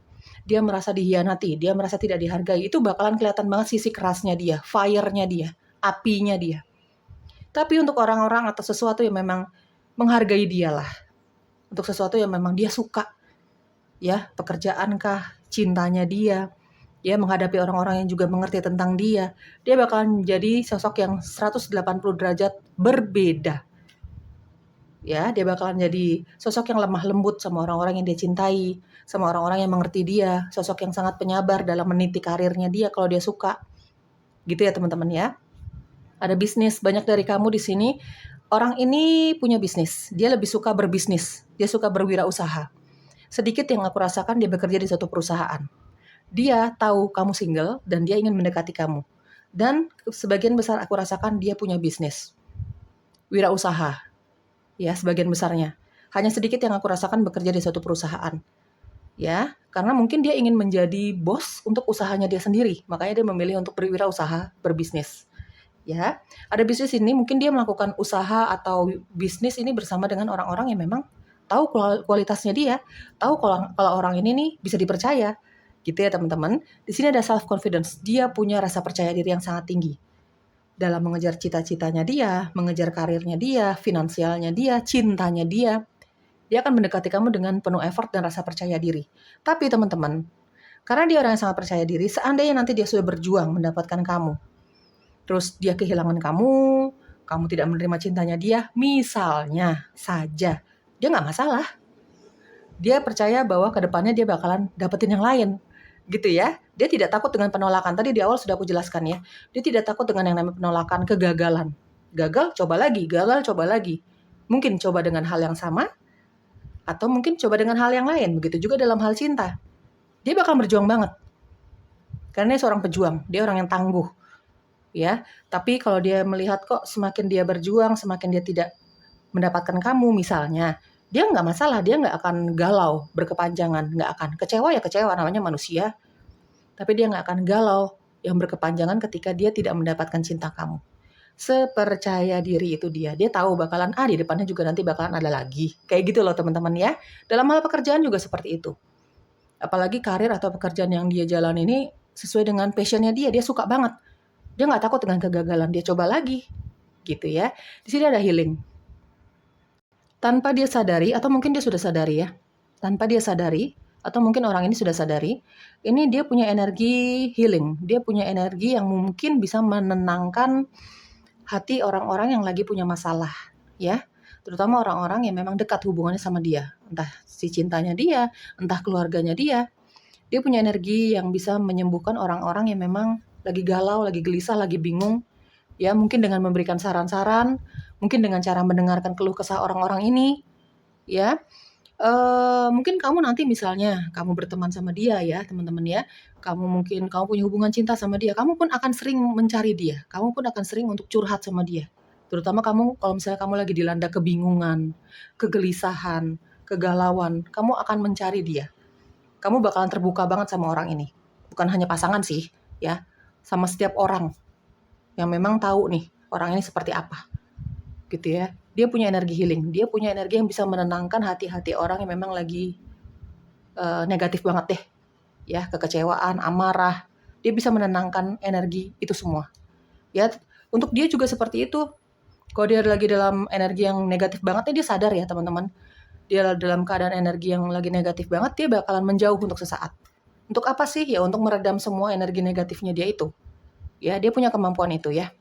Dia merasa dihianati, dia merasa tidak dihargai, itu bakalan kelihatan banget sisi kerasnya dia, fire-nya dia, apinya dia. Tapi untuk orang-orang atau sesuatu yang memang menghargai dia lah, untuk sesuatu yang memang dia suka, ya, pekerjaankah, cintanya dia, ya, menghadapi orang-orang yang juga mengerti tentang dia bakalan jadi sosok yang 180 derajat berbeda. Ya, dia bakalan jadi sosok yang lemah lembut sama orang-orang yang dia cintai, sama orang-orang yang mengerti dia, sosok yang sangat penyabar dalam meniti karirnya dia kalau dia suka. Gitu ya teman-teman ya. Ada bisnis, banyak dari kamu di sini, orang ini punya bisnis, dia lebih suka berbisnis, dia suka berwirausaha. Sedikit yang aku rasakan dia bekerja di suatu perusahaan. Dia tahu kamu single dan dia ingin mendekati kamu. Dan sebagian besar aku rasakan dia punya bisnis. Wirausaha. Ya, sebagian besarnya. Hanya sedikit yang aku rasakan bekerja di suatu perusahaan. Ya, karena mungkin dia ingin menjadi bos untuk usahanya dia sendiri. Makanya dia memilih untuk berwirausaha, berbisnis. Ya, ada bisnis ini mungkin dia melakukan usaha atau bisnis ini bersama dengan orang-orang yang memang tahu kualitasnya dia, tahu kalau orang ini nih bisa dipercaya, gitu ya teman-teman. Di sini ada self confidence, dia punya rasa percaya diri yang sangat tinggi dalam mengejar cita-citanya dia, mengejar karirnya dia, finansialnya dia, cintanya dia. Dia akan mendekati kamu dengan penuh effort dan rasa percaya diri. Tapi teman-teman, karena dia orang yang sangat percaya diri, seandainya nanti dia sudah berjuang mendapatkan kamu, terus dia kehilangan kamu tidak menerima cintanya dia, misalnya saja dia nggak masalah. Dia percaya bahwa kedepannya dia bakalan dapetin yang lain, gitu ya. Dia tidak takut dengan penolakan. Tadi di awal sudah aku jelaskan ya. Dia tidak takut dengan yang namanya penolakan, kegagalan. Gagal, coba lagi. Gagal, coba lagi. Mungkin coba dengan hal yang sama, atau mungkin coba dengan hal yang lain. Begitu juga dalam hal cinta. Dia bakal berjuang banget. Karena dia seorang pejuang. Dia orang yang tangguh. Ya, tapi kalau dia melihat kok semakin dia berjuang, semakin dia tidak mendapatkan kamu misalnya, dia nggak masalah, dia nggak akan galau berkepanjangan, nggak akan kecewa ya kecewa, namanya manusia. Tapi dia nggak akan galau yang berkepanjangan ketika dia tidak mendapatkan cinta kamu. Sepercaya diri itu dia tahu bakalan di depannya juga nanti bakalan ada lagi. Kayak gitu loh teman-teman ya. Dalam hal pekerjaan juga seperti itu. Apalagi karir atau pekerjaan yang dia jalan ini sesuai dengan passionnya dia suka banget. Dia nggak takut dengan kegagalan, dia coba lagi, gitu ya. Di sini ada healing. Tanpa dia sadari, atau mungkin dia sudah sadari ya. Tanpa dia sadari, atau mungkin orang ini sudah sadari, ini dia punya energi healing. Dia punya energi yang mungkin bisa menenangkan hati orang-orang yang lagi punya masalah, ya. Terutama orang-orang yang memang dekat hubungannya sama dia. Entah si cintanya dia, entah keluarganya dia. Dia punya energi yang bisa menyembuhkan orang-orang yang memang lagi galau, lagi gelisah, lagi bingung, ya mungkin dengan memberikan saran-saran, mungkin dengan cara mendengarkan keluh kesah orang-orang ini, ya. Mungkin kamu nanti misalnya kamu berteman sama dia ya teman-teman ya, kamu punya hubungan cinta sama dia, kamu pun akan sering mencari dia, kamu pun akan sering untuk curhat sama dia. Terutama kamu kalau misalnya kamu lagi dilanda kebingungan, kegelisahan, kegalauan, kamu akan mencari dia. Kamu bakalan terbuka banget sama orang ini. Bukan hanya pasangan sih, ya. Sama setiap orang yang memang tahu nih orang ini seperti apa, gitu ya. Dia punya energi healing, dia punya energi yang bisa menenangkan hati-hati orang yang memang lagi negatif banget deh, ya, kekecewaan, amarah. Dia bisa menenangkan energi itu semua, ya. Untuk dia juga seperti itu. Kalau dia lagi dalam energi yang negatif banget, dia sadar ya teman-teman. Dia dalam keadaan energi yang lagi negatif banget, dia bakalan menjauh untuk sesaat. Untuk apa sih? Ya untuk meredam semua energi negatifnya dia itu. Ya, dia punya kemampuan itu ya.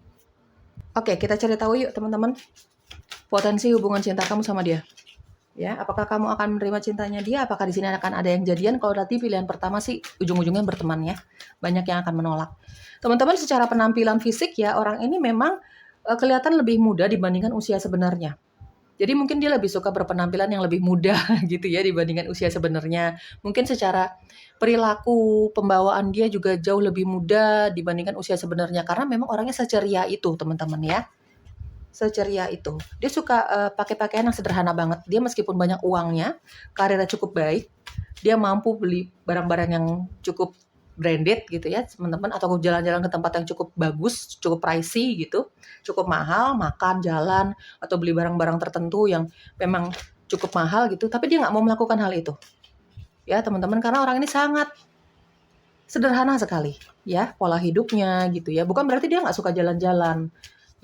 Oke, kita cari tahu yuk teman-teman. Potensi hubungan cinta kamu sama dia. Ya, apakah kamu akan menerima cintanya dia? Apakah di sini akan ada yang jadian? Kalau nanti pilihan pertama sih ujung-ujungnya berteman ya. Banyak yang akan menolak. Teman-teman, secara penampilan fisik ya, orang ini memang kelihatan lebih muda dibandingkan usia sebenarnya. Jadi mungkin dia lebih suka berpenampilan yang lebih muda gitu ya dibandingkan usia sebenarnya. Mungkin secara perilaku, pembawaan dia juga jauh lebih muda dibandingkan usia sebenarnya. Karena memang orangnya seceria itu teman-teman ya. Seceria itu. Dia suka pakai pakaian yang sederhana banget. Dia meskipun banyak uangnya, karirnya cukup baik, dia mampu beli barang-barang yang cukup branded gitu ya teman-teman, atau jalan-jalan ke tempat yang cukup bagus, cukup pricey gitu, cukup mahal, makan, jalan, atau beli barang-barang tertentu yang memang cukup mahal gitu, tapi dia nggak mau melakukan hal itu ya teman-teman, karena orang ini sangat sederhana sekali ya pola hidupnya gitu ya. Bukan berarti dia nggak suka jalan-jalan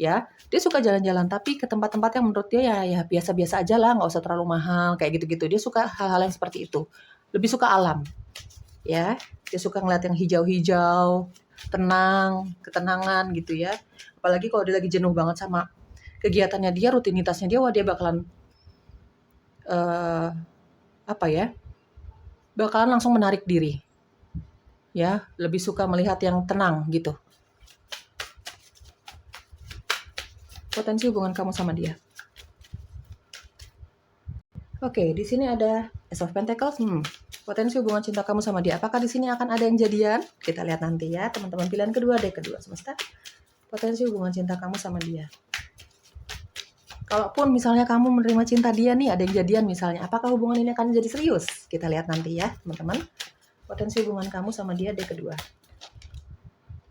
ya, dia suka jalan-jalan tapi ke tempat-tempat yang menurut dia ya biasa-biasa aja lah, nggak usah terlalu mahal kayak gitu-gitu. Dia suka hal-hal yang seperti itu, lebih suka alam ya. Dia suka ngeliat yang hijau-hijau, tenang, ketenangan gitu ya. Apalagi kalau dia lagi jenuh banget sama kegiatannya dia, rutinitasnya dia, wah dia bakalan bakalan langsung menarik diri. Ya, lebih suka melihat yang tenang gitu. Potensi hubungan kamu sama dia. Oke, di sini ada Ace of Pentacles. Potensi hubungan cinta kamu sama dia. Apakah di sini akan ada yang jadian? Kita lihat nanti ya, teman-teman. Pilihan kedua, deck kedua semesta. Potensi hubungan cinta kamu sama dia. Kalaupun misalnya kamu menerima cinta dia nih, ada yang jadian misalnya, apakah hubungan ini akan jadi serius? Kita lihat nanti ya, teman-teman. Potensi hubungan kamu sama dia, deck kedua.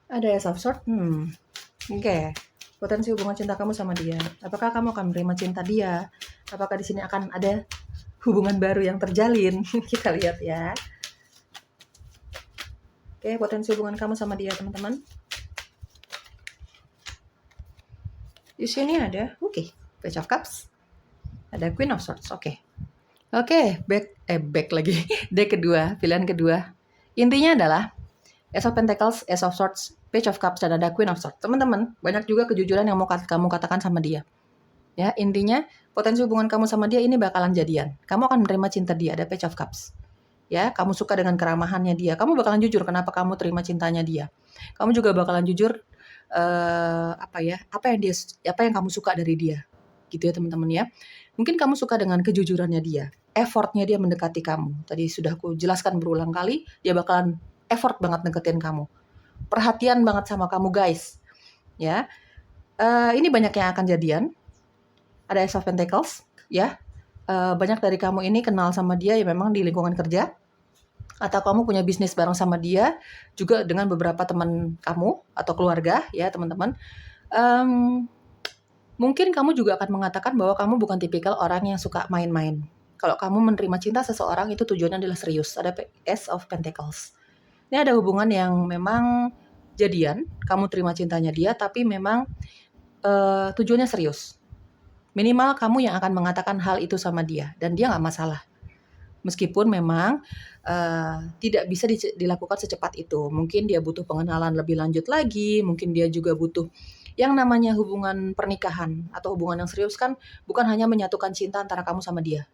Ada Ace of Swords. Oke. Potensi hubungan cinta kamu sama dia. Apakah kamu akan menerima cinta dia? Apakah di sini akan ada hubungan baru yang terjalin? Kita lihat ya. Oke, potensi hubungan kamu sama dia, teman-teman. Di sini ada, Page of Cups. Ada Queen of Swords, Oke, back lagi. Deck kedua, pilihan kedua. Intinya adalah Ace of Pentacles, Ace of Swords, Page of Cups, dan ada Queen of Swords. Teman-teman, banyak juga kejujuran yang mau kamu katakan sama dia. Ya, intinya potensi hubungan kamu sama dia ini bakalan jadian. Kamu akan menerima cinta dia, ada Page of Cups. Ya, kamu suka dengan keramahannya dia. Kamu bakalan jujur kenapa kamu terima cintanya dia. Kamu juga bakalan jujur apa yang kamu suka dari dia. Gitu ya, teman-teman ya. Mungkin kamu suka dengan kejujurannya dia, effortnya dia mendekati kamu. Tadi sudah aku jelaskan berulang kali, dia bakalan effort banget deketin kamu. Perhatian banget sama kamu, guys. Ya. Ini banyak yang akan jadian. Ada Ace of Pentacles, ya. Banyak dari kamu ini kenal sama dia ya memang di lingkungan kerja, atau kamu punya bisnis bareng sama dia, juga dengan beberapa teman kamu atau keluarga, ya teman-teman. Mungkin kamu juga akan mengatakan bahwa kamu bukan tipikal orang yang suka main-main. Kalau kamu menerima cinta seseorang itu tujuannya adalah serius. Ada Ace of Pentacles. Ini ada hubungan yang memang jadian, kamu terima cintanya dia, tapi memang tujuannya serius. Minimal kamu yang akan mengatakan hal itu sama dia, dan dia nggak masalah. Meskipun memang tidak bisa dilakukan secepat itu. Mungkin dia butuh pengenalan lebih lanjut lagi, mungkin dia juga butuh yang namanya hubungan pernikahan atau hubungan yang serius kan bukan hanya menyatukan cinta antara kamu sama dia,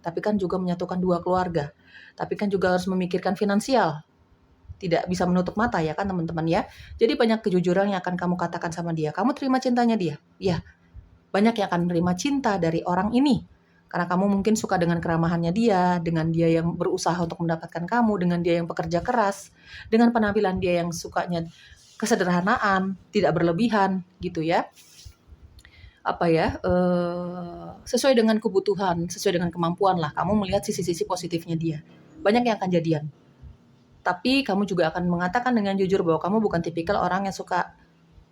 tapi kan juga menyatukan dua keluarga. Tapi kan juga harus memikirkan finansial. Tidak bisa menutup mata ya kan teman-teman ya. Jadi banyak kejujuran yang akan kamu katakan sama dia. Kamu terima cintanya dia. Ya, banyak yang akan menerima cinta dari orang ini. Karena kamu mungkin suka dengan keramahannya dia, dengan dia yang berusaha untuk mendapatkan kamu, dengan dia yang pekerja keras, dengan penampilan dia yang sukanya kesederhanaan, tidak berlebihan, gitu ya. Sesuai dengan kebutuhan, sesuai dengan kemampuan lah. Kamu melihat sisi-sisi positifnya dia. Banyak yang akan jadian. Tapi kamu juga akan mengatakan dengan jujur bahwa kamu bukan tipikal orang yang suka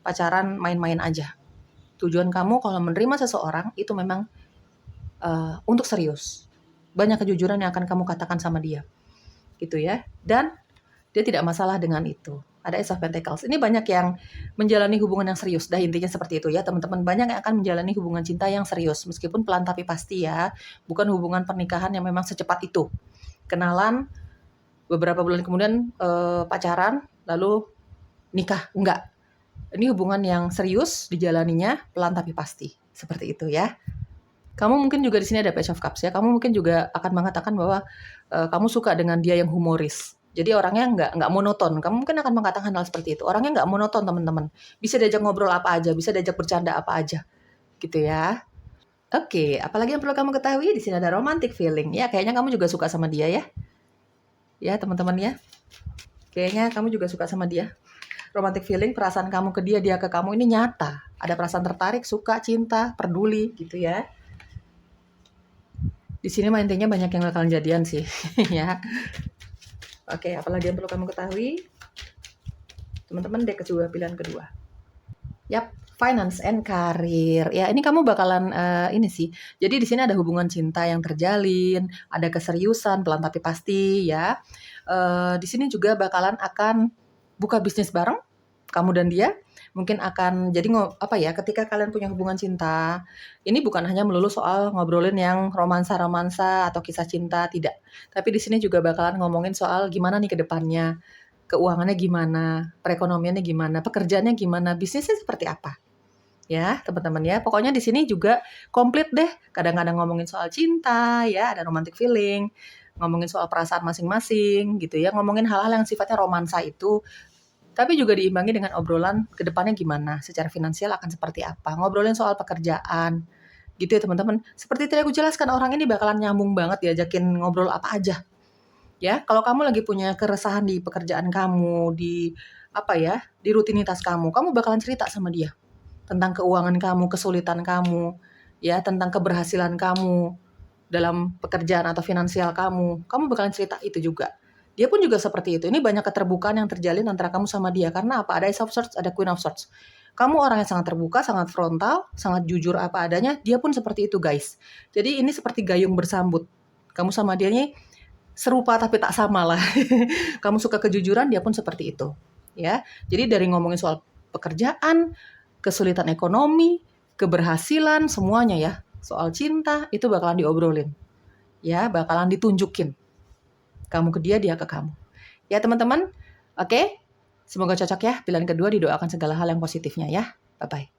pacaran main-main aja. Tujuan kamu kalau menerima seseorang itu memang untuk serius. Banyak kejujuran yang akan kamu katakan sama dia. Gitu ya. Dan dia tidak masalah dengan itu. Ada Ace of Pentacles. Ini banyak yang menjalani hubungan yang serius. Dah intinya seperti itu ya teman-teman. Banyak yang akan menjalani hubungan cinta yang serius. Meskipun pelan tapi pasti ya. Bukan hubungan pernikahan yang memang secepat itu. Kenalan, beberapa bulan kemudian pacaran, lalu nikah. Enggak. Ini hubungan yang serius dijalaninya pelan tapi pasti. Seperti itu ya. Kamu mungkin juga di sini ada Page of Cups ya. Kamu mungkin juga akan mengatakan bahwa kamu suka dengan dia yang humoris. Jadi orangnya nggak monoton. Kamu mungkin akan mengatakan hal seperti itu. Orangnya nggak monoton teman-teman. Bisa diajak ngobrol apa aja, bisa diajak bercanda apa aja, gitu ya. Oke, apalagi yang perlu kamu ketahui di sini ada romantic feeling. Ya, kayaknya kamu juga suka sama dia ya. Ya teman-teman ya. Kayaknya kamu juga suka sama dia. Romantic feeling, perasaan kamu ke dia, dia ke kamu ini nyata. Ada perasaan tertarik, suka, cinta, peduli, gitu ya. Di sini mah intinya banyak yang bakalan jadian sih, ya. Oke, apalagi yang perlu kamu ketahui? Teman-teman, dek kedua, pilihan kedua. Yap, finance and career. Ya, ini kamu bakalan ini sih. Jadi di sini ada hubungan cinta yang terjalin, ada keseriusan, pelan tapi pasti ya. Di sini juga bakalan akan buka bisnis bareng, kamu dan dia. Mungkin akan jadi ketika kalian punya hubungan cinta, ini bukan hanya melulu soal ngobrolin yang romansa-romansa atau kisah cinta, tidak. Tapi di sini juga bakalan ngomongin soal gimana nih ke depannya, keuangannya gimana, perekonomiannya gimana, pekerjaannya gimana, bisnisnya seperti apa. Ya, teman-teman ya. Pokoknya di sini juga komplit deh. Kadang-kadang ngomongin soal cinta, ya, ada romantic feeling, ngomongin soal perasaan masing-masing gitu ya, ngomongin hal-hal yang sifatnya romansa itu. Tapi juga diimbangi dengan obrolan ke depannya gimana, secara finansial akan seperti apa, ngobrolin soal pekerjaan, gitu ya teman-teman. Seperti tadi aku jelaskan, orang ini bakalan nyambung banget diajakin ngobrol apa aja. Ya, kalau kamu lagi punya keresahan di pekerjaan kamu, di rutinitas kamu bakalan cerita sama dia. Tentang keuangan kamu, kesulitan kamu, ya, tentang keberhasilan kamu dalam pekerjaan atau finansial kamu bakalan cerita itu juga. Dia pun juga seperti itu. Ini banyak keterbukaan yang terjalin antara kamu sama dia. Karena apa? Ada Ace of Swords, ada Queen of Swords. Kamu orang yang sangat terbuka, sangat frontal, sangat jujur apa adanya. Dia pun seperti itu, guys. Jadi ini seperti gayung bersambut. Kamu sama dia nih serupa tapi tak sama lah. Kamu suka kejujuran, dia pun seperti itu. Ya. Jadi dari ngomongin soal pekerjaan, kesulitan ekonomi, keberhasilan, semuanya ya. Soal cinta, itu bakalan diobrolin. Ya, bakalan ditunjukin. Kamu ke dia, dia ke kamu. Ya teman-teman, oke? Semoga cocok ya. Pilihan kedua didoakan segala hal yang positifnya ya. Bye-bye.